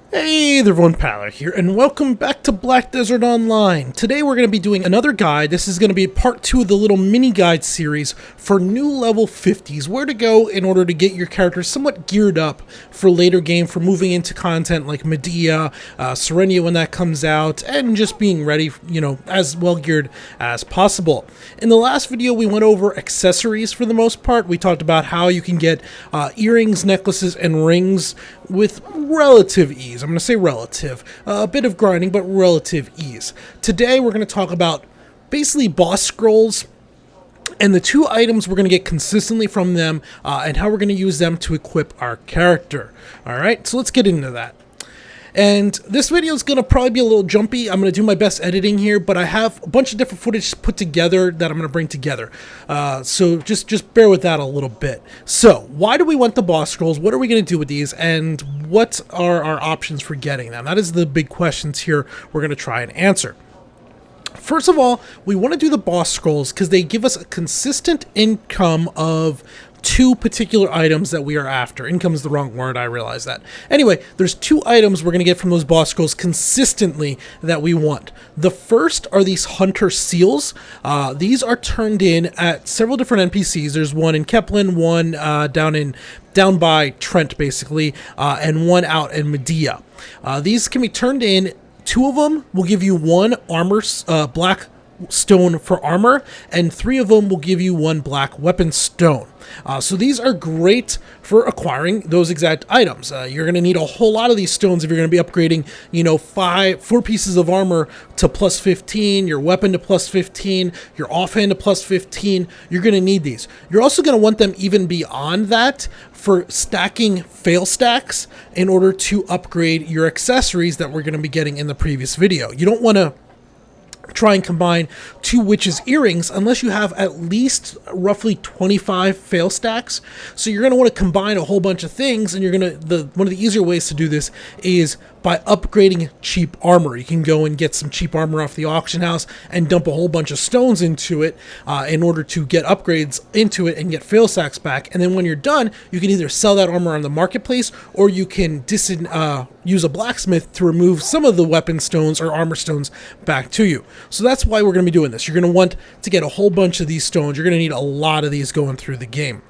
Hey there everyone, Paler here, and welcome back to Black Desert Online. Today we're going to be doing another guide. This is going to be part 2 of the little mini guide series for new level 50s, where to go in order to get your character somewhat geared up for later game, for moving into content like Medea, Serenia when that comes out, and just being ready, as well geared as possible. In the last video we went over accessories for the most part. We talked about how you can get earrings, necklaces, and rings with relative ease. I'm going to say relative. A bit of grinding, but relative ease. Today we're going to talk about basically boss scrolls and the 2 items we're going to get consistently from them and how we're going to use them to equip our character. Alright, so let's get into that. And this video is going to probably be a little jumpy. I'm going to do my best editing here, but I have a bunch of different footage put together that I'm going to bring together. So just bear with that a little bit. So why do we want the boss scrolls? What are we going to do with these? And what are our options for getting them? That is the big questions here we're going to try and answer. First of all, we want to do the boss scrolls because they give us a consistent income of 2 particular items that we are after. Income is the wrong word, I realize that. Anyway, there's 2 items we're going to get from those boss scrolls consistently that we want. The first are these hunter seals. These are turned in at several different NPCs. There's one in Keplen, one down by Trent basically, and one out in Medea. These can be turned in. 2 of them will give you 1 armor, black stone for armor, and 3 of them will give you 1 black weapon stone. So these are great for acquiring those exact items. You're going to need a whole lot of these stones if you're going to be upgrading, 4 pieces of armor to plus 15, your weapon to plus 15, your offhand to plus 15. You're going to need these. You're also going to want them even beyond that for stacking fail stacks in order to upgrade your accessories that we're going to be getting in the previous video. You don't want to try and combine 2 witches' earrings unless you have at least roughly 25 fail stacks. So you're going to want to combine a whole bunch of things, and one of the easier ways to do this is by upgrading cheap armor. You can go and get some cheap armor off the auction house and dump a whole bunch of stones into it in order to get upgrades into it and get fail stacks back. And then when you're done, you can either sell that armor on the marketplace, or you can use a blacksmith to remove some of the weapon stones or armor stones back to you. So that's why we're going to be doing this. You're going to want to get a whole bunch of these stones. You're going to need a lot of these going through the game.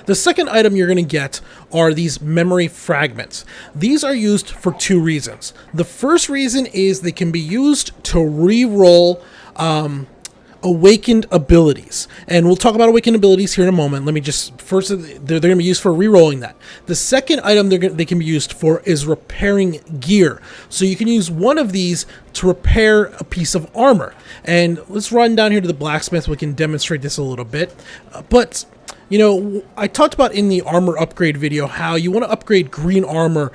The second item you're going to get are these memory fragments. These are used for 2 reasons. The first reason is they can be used to re-roll awakened abilities, and we'll talk about awakened abilities here in a moment. Let me just first, they're going to be used for re-rolling that. The second item they can be used for is repairing gear. So you can use one of these to repair a piece of armor. And let's run down here to the blacksmith. We can demonstrate this a little bit, but I talked about in the armor upgrade video how you want to upgrade green armor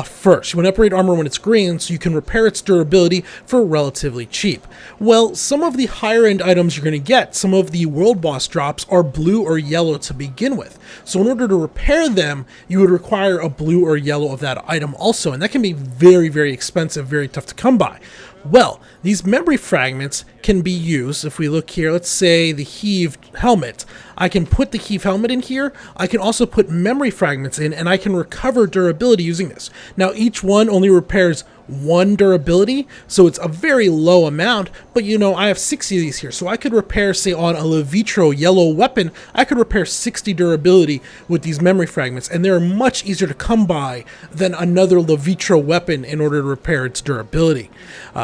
first. You want to upgrade armor when it's green so you can repair its durability for relatively cheap. Well, some of the higher end items you're going to get, some of the world boss drops, are blue or yellow to begin with. So in order to repair them, you would require a blue or yellow of that item also, and that can be very, very expensive, very tough to come by. Well, these memory fragments can be used. If we look here, let's say the heaved helmet. I can put the heaved helmet in here. I can also put memory fragments in, and I can recover durability using this. Now, each one only repairs 1 durability, so it's a very low amount, but I have 60 of these here, so I could repair, say on a Levitro yellow weapon, I could repair 60 durability with these memory fragments, and they're much easier to come by than another Levitro weapon in order to repair its durability.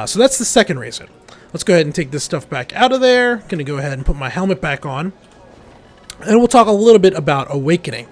So that's the second reason. Let's go ahead and take this stuff back out of there. Gonna go ahead and put my helmet back on. And we'll talk a little bit about awakening.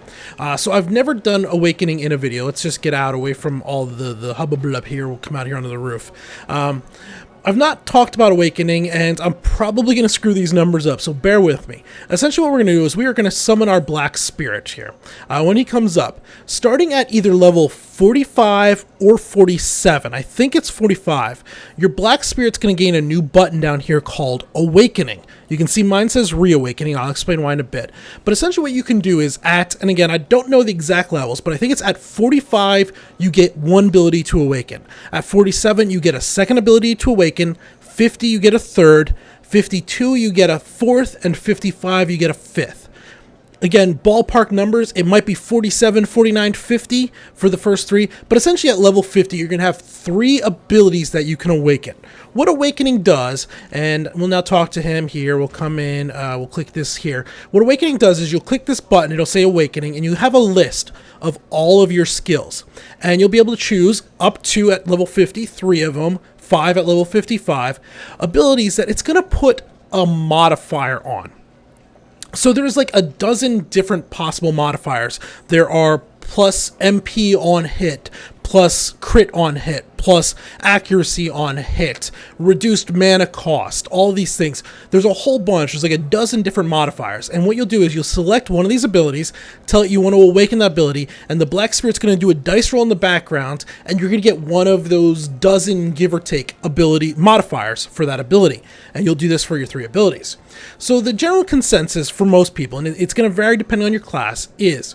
So I've never done awakening in a video. Let's just get out away from all the hubbub up here. We'll come out here onto the roof. I've not talked about awakening, and I'm probably going to screw these numbers up, so bear with me. Essentially what we're going to do is we are going to summon our black spirit here. When he comes up, starting at either level 45 or 47, I think it's 45, your black spirit's going to gain a new button down here called Awakening. You can see mine says Reawakening. I'll explain why in a bit. But essentially what you can do is and again, I don't know the exact levels, but I think it's at 45, you get 1 ability to awaken. At 47, you get a 2nd ability to awaken. 50, you get a 3rd. 52, you get a 4th. And 55, you get a 5th. Again, ballpark numbers, it might be 47, 49, 50 for the first 3, but essentially at level 50, you're going to have 3 abilities that you can awaken. What Awakening does, and we'll now talk to him here, we'll come in, we'll click this here. What Awakening does is you'll click this button, it'll say Awakening, and you have a list of all of your skills. And you'll be able to choose up to, at level 50, 3 of them, 5 at level 55, abilities that it's going to put a modifier on. So there's like a dozen different possible modifiers. There are plus MP on hit, plus crit on hit, plus accuracy on hit, reduced mana cost, all these things. There's a whole bunch. There's like a dozen different modifiers. And what you'll do is you'll select one of these abilities, tell it you want to awaken that ability, and the Black Spirit's going to do a dice roll in the background, and you're going to get one of those dozen, give or take, ability modifiers for that ability. And you'll do this for your 3 abilities. So the general consensus for most people, and it's going to vary depending on your class, is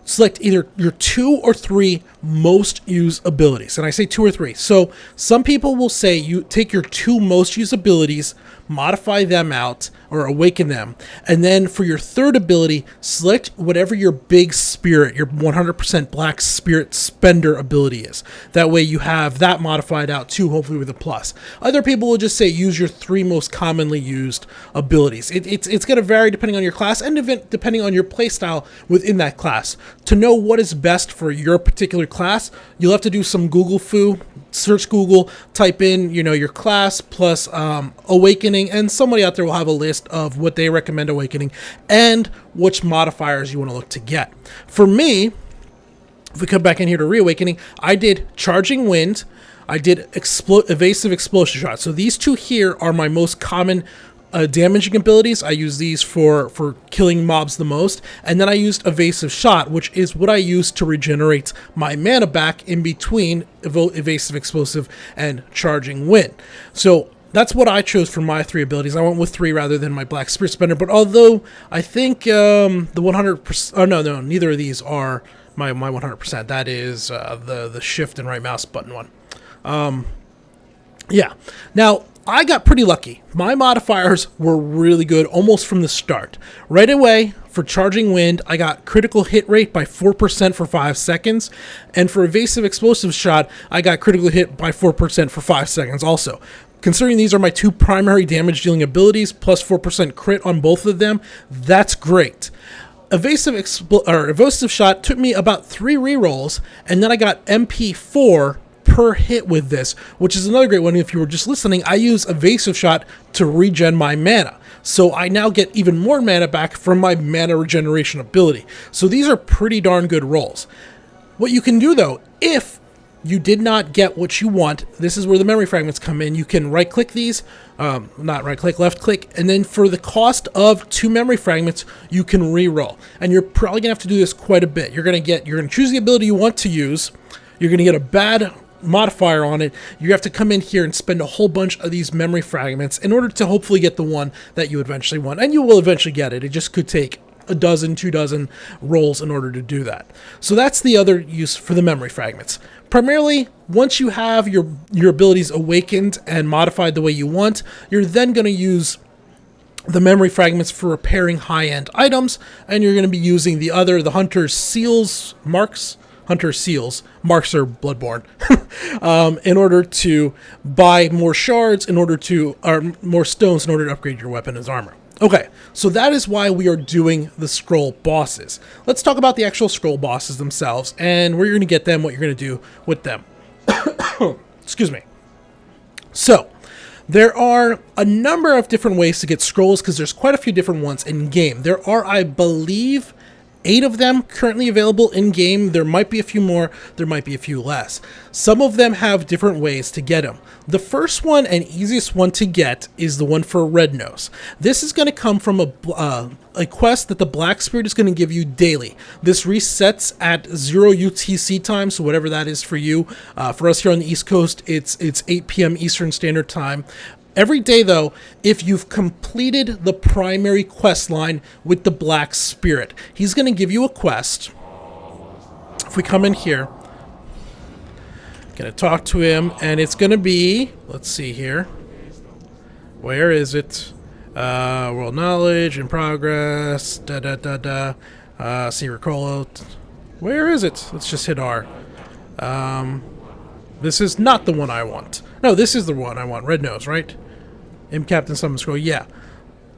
select either your 2 or 3 most used abilities. And I say 2 or 3. So some people will say you take your 2 most used abilities, modify them out or awaken them. And then for your 3rd ability, select whatever your big spirit, your 100% Black Spirit spender ability is. That way you have that modified out too, hopefully with a plus. Other people will just say use your 3 most commonly used abilities. It's going to vary depending on your class and depending on your playstyle within that class. To know what is best for your particular class, you'll have to do some Google foo, search Google, type in, your class plus awakening, and somebody out there will have a list of what they recommend awakening and which modifiers you want to look to get. For me, if we come back in here to reawakening, I did Charging Wind, I did Evasive Explosion Shot. So these 2 here are my most common damaging abilities. I use these for killing mobs the most, and then I used Evasive Shot, which is what I use to regenerate my mana back in between Evasive Explosive and Charging Wind. So that's what I chose for my 3 abilities. I went with 3 rather than my Black Spirit Spender, but although I think the 100%, oh no, neither of these are my 100%. That is the shift and right mouse button one. Yeah. Now, I got pretty lucky. My modifiers were really good almost from the start. Right away, for Charging Wind, I got critical hit rate by 4% for 5 seconds. And for Evasive Explosive Shot, I got critical hit by 4% for 5 seconds also. Considering these are my 2 primary damage dealing abilities, plus 4% crit on both of them, that's great. Evasive Shot took me about 3 rerolls, and then I got MP4 per hit with this, which is another great one. If you were just listening, I use Evasive Shot to regen my mana. So I now get even more mana back from my mana regeneration ability. So these are pretty darn good rolls. What you can do though, if you did not get what you want, this is where the memory fragments come in. You can right click these, not right click, left click, and then for the cost of 2 memory fragments, you can re-roll. And you're probably gonna have to do this quite a bit. You're gonna choose the ability you want to use. You're gonna get a bad modifier on it. You have to come in here and spend a whole bunch of these memory fragments in order to hopefully get the one that you eventually want. And you will eventually get it. It just could take a dozen, 2 dozen rolls in order to do that. So that's the other use for the memory fragments. Primarily, once you have your abilities awakened and modified the way you want, you're then going to use the memory fragments for repairing high-end items, and you're going to be using the Hunter's Seals marks. Hunter Seals, marks are Bloodborne, in order to buy more shards, or more stones in order to upgrade your weapon and armor. Okay, so that is why we are doing the scroll bosses. Let's talk about the actual scroll bosses themselves, and where you're going to get them, what you're going to do with them. Excuse me. So, there are a number of different ways to get scrolls, because there's quite a few different ones in-game. There are, I believe, 8 of them currently available in-game. There might be a few more, there might be a few less. Some of them have different ways to get them. The first one and easiest one to get is the one for Red Nose. This is going to come from a quest that the Black Spirit is going to give you daily. This resets at 0 UTC time, so whatever that is for you. For us here on the East Coast, it's 8 p.m. Eastern Standard Time. Every day, though, if you've completed the primary quest line with the Black Spirit, he's going to give you a quest. If we come in here, going to talk to him, and it's going to be, let's see here. Where is it? World knowledge in progress. Da da da da. Secret Colo. Where is it? Let's just hit R. This is not the one I want. No, this is the one I want. Red Nose, right? Captain Summon Scroll. Yeah.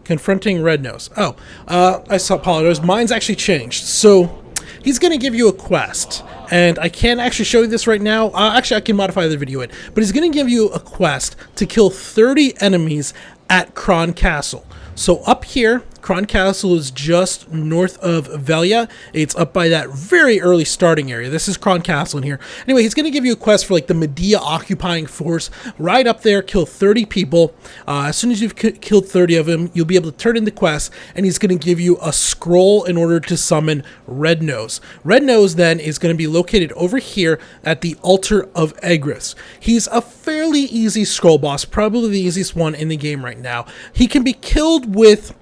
Confronting Red Nose. Oh, I saw apologize. Mine's actually changed. So he's going to give you a quest. And I can't actually show you this right now. Actually, I can modify the video it. But he's going to give you a quest to kill 30 enemies at Kron Castle. So up here, Kron Castle is just north of Velia. It's up by that very early starting area. This is Kron Castle in here. Anyway, he's going to give you a quest for like the Medea occupying force. Right up there, kill 30 people. As soon as you've killed 30 of them, you'll be able to turn in the quest, and he's going to give you a scroll in order to summon Red Nose. Red Nose then is going to be located over here at the Altar of Egris. He's a fairly easy scroll boss, probably the easiest one in the game right now. He can be killed with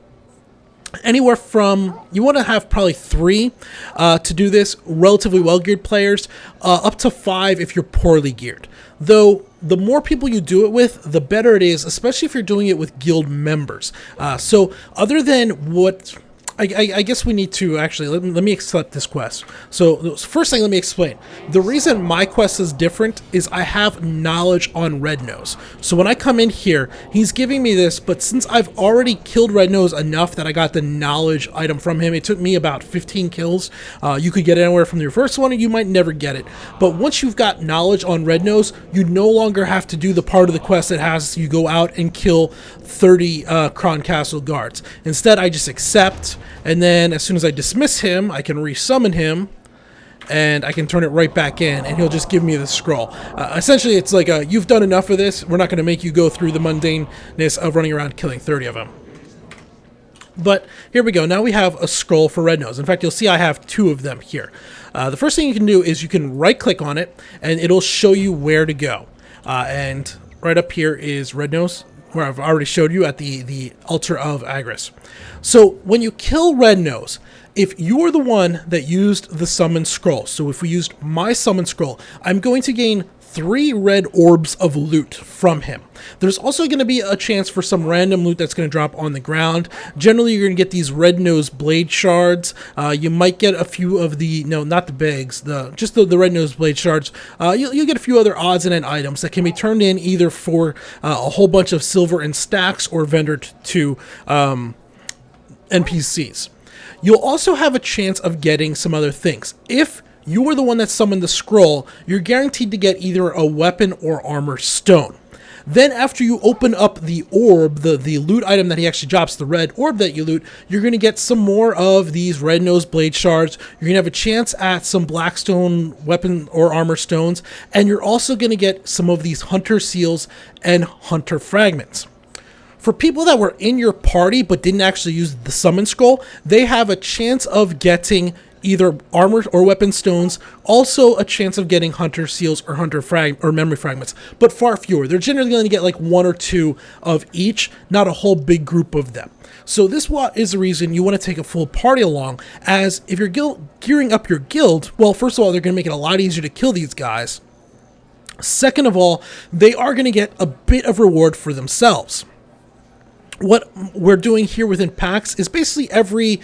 anywhere from, you want to have probably 3 to do this, relatively well geared players, up to 5 if you're poorly geared. Though the more people you do it with, the better it is, especially if you're doing it with guild members. So other than what I guess we need to actually, let me accept this quest. So first thing, let me explain. The reason my quest is different is I have knowledge on Red Nose. So when I come in here, he's giving me this, but since I've already killed Red Nose enough that I got the knowledge item from him, it took me about 15 kills. You could get it anywhere from your first one, or you might never get it. But once you've got knowledge on Red Nose, you no longer have to do the part of the quest that has you go out and kill 30 Kron Castle guards. Instead, I just accept. And then as soon as I dismiss him, I can resummon him, and I can turn it right back in, and he'll just give me the scroll. Essentially, it's like, you've done enough of this. We're not going to make you go through the mundaneness of running around killing 30 of them. But here we go. Now we have a scroll for Red Nose. In fact, you'll see I have 2 of them here. The first thing you can do is you can right-click on it, and it'll show you where to go. And right up here is Red Nose, where I've already showed you at the Altar of Agris. So when you kill Red Nose, if you're the one that used the summon scroll, so if we used my summon scroll, I'm going to gain 3 red orbs of loot from him. There's also going to be a chance for some random loot that's going to drop on the ground. Generally, you're going to get these Red Nose blade shards. You might get a few of the, no, not the bags, just the Red Nose blade shards. You'll get a few other odds and end items that can be turned in either for a whole bunch of silver in stacks or vendored to NPCs. You'll also have a chance of getting some other things. If you were the one that summoned the scroll, you're guaranteed to get either a weapon or armor stone. Then after you open up the orb, the loot item that he actually drops, the red orb that you loot, you're going to get some more of these Red Nose blade shards. You're going to have a chance at some blackstone weapon or armor stones, and you're also going to get some of these hunter seals and hunter fragments. For people that were in your party but didn't actually use the summon scroll, they have a chance of getting either armor or weapon stones, also a chance of getting hunter seals or memory fragments, but far fewer. They're generally going to get like 1 or 2 of each, not a whole big group of them. So this is the reason you want to take a full party along, as if you're gearing up your guild, well, first of all, they're going to make it a lot easier to kill these guys. Second of all, they are going to get a bit of reward for themselves. What we're doing here within packs is basically every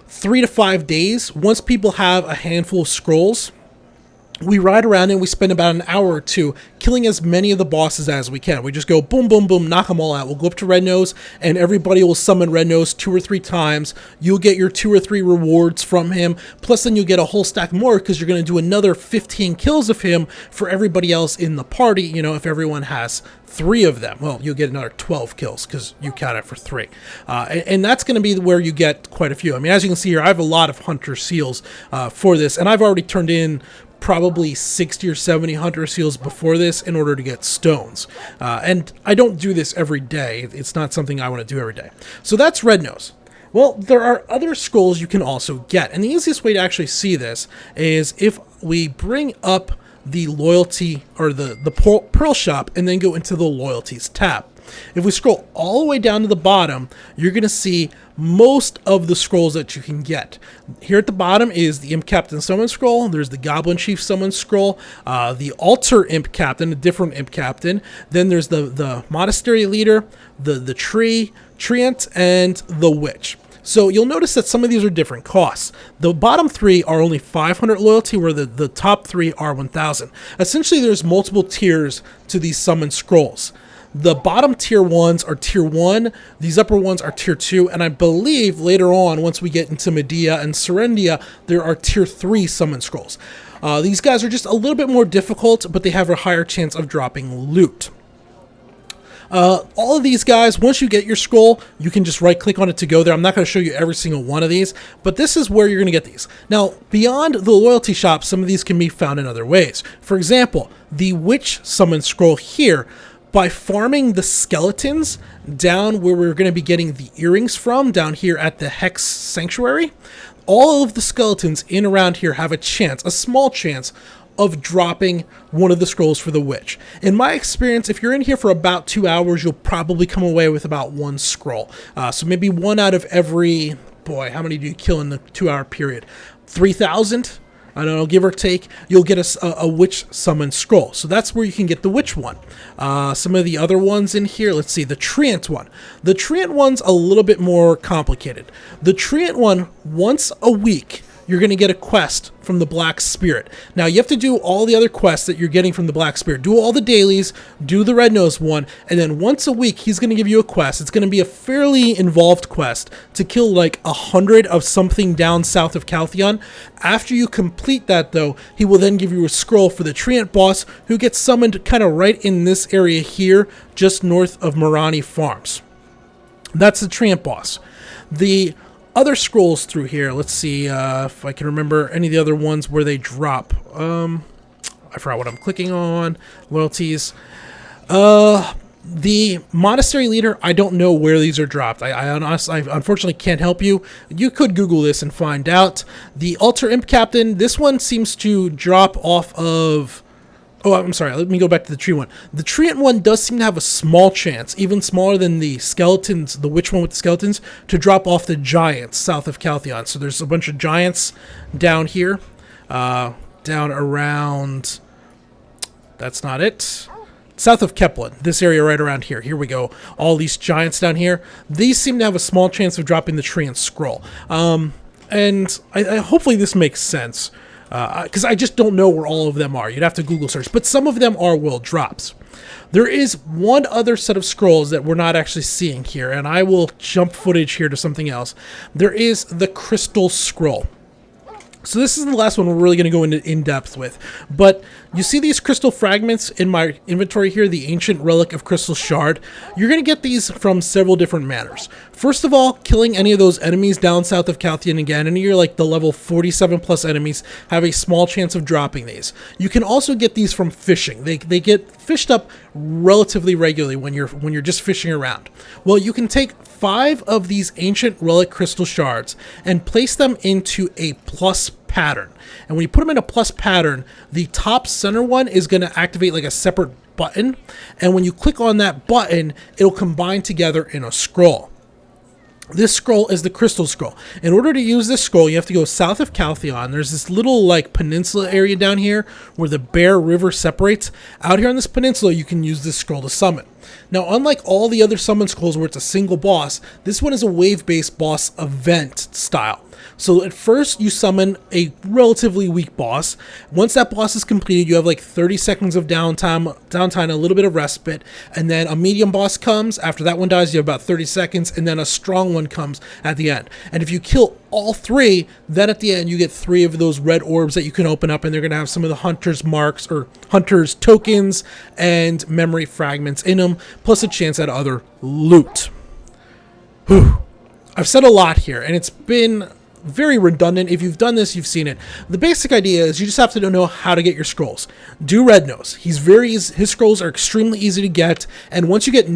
3 to 5 days, once people have a handful of scrolls, we ride around and we spend about an hour or 2 killing as many of the bosses as we can. We just go boom, boom, boom, knock them all out. We'll go up to Red Nose, and everybody will summon Red Nose 2 or 3 times. You'll get your 2 or 3 rewards from him, plus then you'll get a whole stack more because you're going to do another 15 kills of him for everybody else in the party. You know, if everyone has 3 of them, well, you'll get another 12 kills because you count it for 3. And that's going to be where you get quite a few. I mean, as you can see here, I have a lot of hunter seals for this, and I've already turned in probably 60 or 70 hunter seals before this in order to get stones. And I don't do this every day. It's not something I want to do every day. So that's Red Nose. Well, there are other scrolls you can also get. And the easiest way to actually see this is if we bring up the loyalty or the Pearl shop and then go into the loyalties tab. If we scroll all the way down to the bottom, you're going to see most of the scrolls that you can get. Here at the bottom is the Imp Captain Summon Scroll. There's the Goblin Chief Summon Scroll, the Altar Imp Captain, a different Imp Captain. Then there's the Monastery Leader, the Treant, and the Witch. So you'll notice that some of these are different costs. The bottom 3 are only 500 loyalty, where the top 3 are 1,000. Essentially, there's multiple tiers to these summon scrolls. The bottom tier ones are tier 1, these upper ones are tier 2, and I believe later on, once we get into Medea and Serendia, there are tier 3 summon scrolls. These guys are just a little bit more difficult, but they have a higher chance of dropping loot. All of these guys, once you get your scroll, you can just right click on it to go there. I'm not going to show you every single one of these, but this is where you're going to get these. Now, beyond the loyalty shop, some of these can be found in other ways. For example, the Witch Summon Scroll here, by farming the skeletons down where we're going to be getting the earrings from, down here at the Hex Sanctuary, all of the skeletons in around here have a chance, a small chance, of dropping one of the scrolls for the Witch. In my experience, if you're in here for about 2 hours, you'll probably come away with about 1 scroll. So maybe 1 out of every, boy, how many do you kill in the 2-hour period? 3,000? I don't know, give or take, you'll get a Witch Summon Scroll. So that's where you can get the Witch one. Some of the other ones in here, let's see, the Treant one. The Treant one's a little bit more complicated. The Treant one, once a week, you're going to get a quest from the Black Spirit. Now, you have to do all the other quests that you're getting from the Black Spirit. Do all the dailies, do the Red Nose one, and then once a week, he's going to give you a quest. It's going to be a fairly involved quest to kill like 100 of something down south of Caltheon. After you complete that, though, he will then give you a scroll for the Treant boss, who gets summoned kind of right in this area here, just north of Marani Farms. That's the Treant boss. The other scrolls through here, let's see if I can remember any of the other ones where they drop. I forgot what I'm clicking on. Loyalties. The Monastery Leader, I don't know where these are dropped. I unfortunately can't help you. You could Google this and find out. The Altar Imp Captain, this one seems to drop off of... Oh, I'm sorry, let me go back to the tree one. The Treant one does seem to have a small chance, even smaller than the skeletons, the Witch one with the skeletons, to drop off the giants south of Caltheon. So there's a bunch of giants down here, down around, that's not it, south of Kepler, this area right around here. Here we go, all these giants down here. These seem to have a small chance of dropping the Treant scroll. And I hopefully this makes sense. Because I just don't know where all of them are. You'd have to Google search. But some of them are world drops. There is one other set of scrolls that we're not actually seeing here, and I will jump footage here to something else. There is the Crystal Scroll. So this is the last one we're really going to go into in depth with. But you see these crystal fragments in my inventory here, the Ancient Relic of Crystal Shard. You're going to get these from several different manners. First of all, killing any of those enemies down south of Caltheon again, and you're like the level 47 plus enemies have a small chance of dropping these. You can also get these from fishing. They get fished up relatively regularly when you're just fishing around. Well, you can take 5 of these Ancient Relic Crystal Shards and place them into a plus pattern. And when you put them in a plus pattern, the top center one is going to activate like a separate button. And when you click on that button, it'll combine together in a scroll. This scroll is the Crystal Scroll. In order to use this scroll, you have to go south of Caltheon. There's this little like peninsula area down here where the Bear River separates. Out here on this peninsula, you can use this scroll to summon. Now, unlike all the other summon scrolls where it's a single boss, this one is a wave-based boss event style. So at first, you summon a relatively weak boss. Once that boss is completed, you have like 30 seconds of downtime, a little bit of respite, and then a medium boss comes. After that one dies, you have about 30 seconds, and then a strong one comes at the end. And if you kill all 3, then at the end, you get 3 of those red orbs that you can open up, and they're going to have some of the hunter's marks or hunter's tokens and memory fragments in them, plus a chance at other loot. Whew. I've said a lot here, and it's been very redundant. If you've done this, you've seen it. The basic idea is you just have to know how to get your scrolls. Do Red Nose. His scrolls are extremely easy to get, and once you get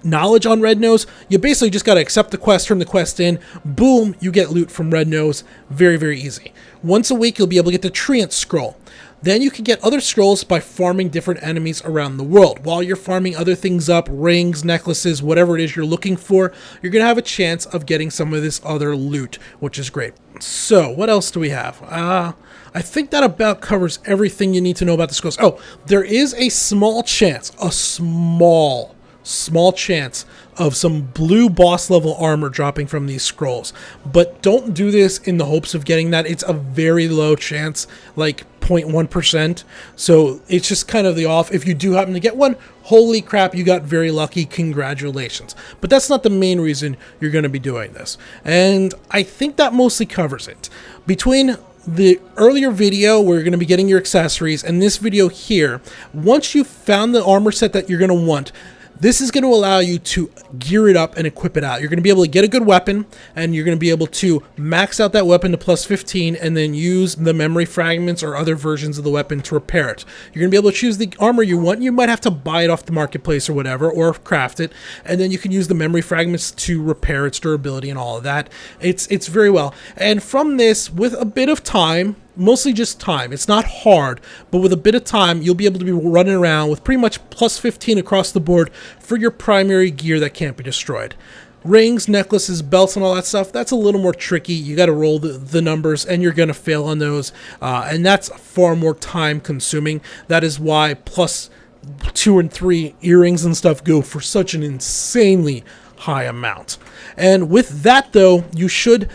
knowledge on Red Nose, you basically just got to accept the quest, turn the quest in, boom, you get loot from Red Nose. Very, very easy. Once a week, you'll be able to get the Treant Scroll. Then you can get other scrolls by farming different enemies around the world. While you're farming other things up, rings, necklaces, whatever it is you're looking for, you're going to have a chance of getting some of this other loot, which is great. So, what else do we have? I think that about covers everything you need to know about the scrolls. Oh, there is a small chance, a small chance of some blue boss level armor dropping from these scrolls, but don't do this in the hopes of getting that. It's a very low chance, like 0.1%, so it's just kind of the off. If you do happen to get one, holy crap, you got very lucky, congratulations. But that's not the main reason you're going to be doing this, and I think that mostly covers it. Between the earlier video where you're going to be getting your accessories and this video here, once you've found the armor set that you're going to want, this is going to allow you to gear it up and equip it out. You're going to be able to get a good weapon, and you're going to be able to max out that weapon to plus 15 and then use the memory fragments or other versions of the weapon to repair it. You're going to be able to choose the armor you want. You might have to buy it off the marketplace or whatever, or craft it, and then you can use the memory fragments to repair its durability and all of that. It's very well. And from this, with a bit of time, mostly just time, it's not hard, but with a bit of time, you'll be able to be running around with pretty much plus 15 across the board for your primary gear that can't be destroyed. Rings, necklaces, belts, and all that stuff, that's a little more tricky. You got to roll the numbers, and you're going to fail on those, and that's far more time consuming. That is why plus 2 and 3 earrings and stuff go for such an insanely high amount. And with that, though, you should,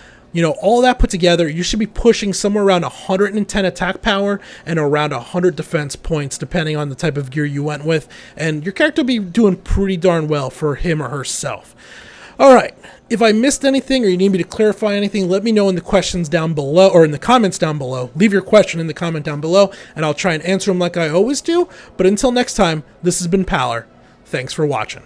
all that put together, you should be pushing somewhere around 110 attack power and around 100 defense points, depending on the type of gear you went with. And your character will be doing pretty darn well for him or herself. All right. If I missed anything or you need me to clarify anything, let me know in the questions down below, or in the comments down below. Leave your question in the comment down below, and I'll try and answer them like I always do. But until next time, this has been Paler. Thanks for watching.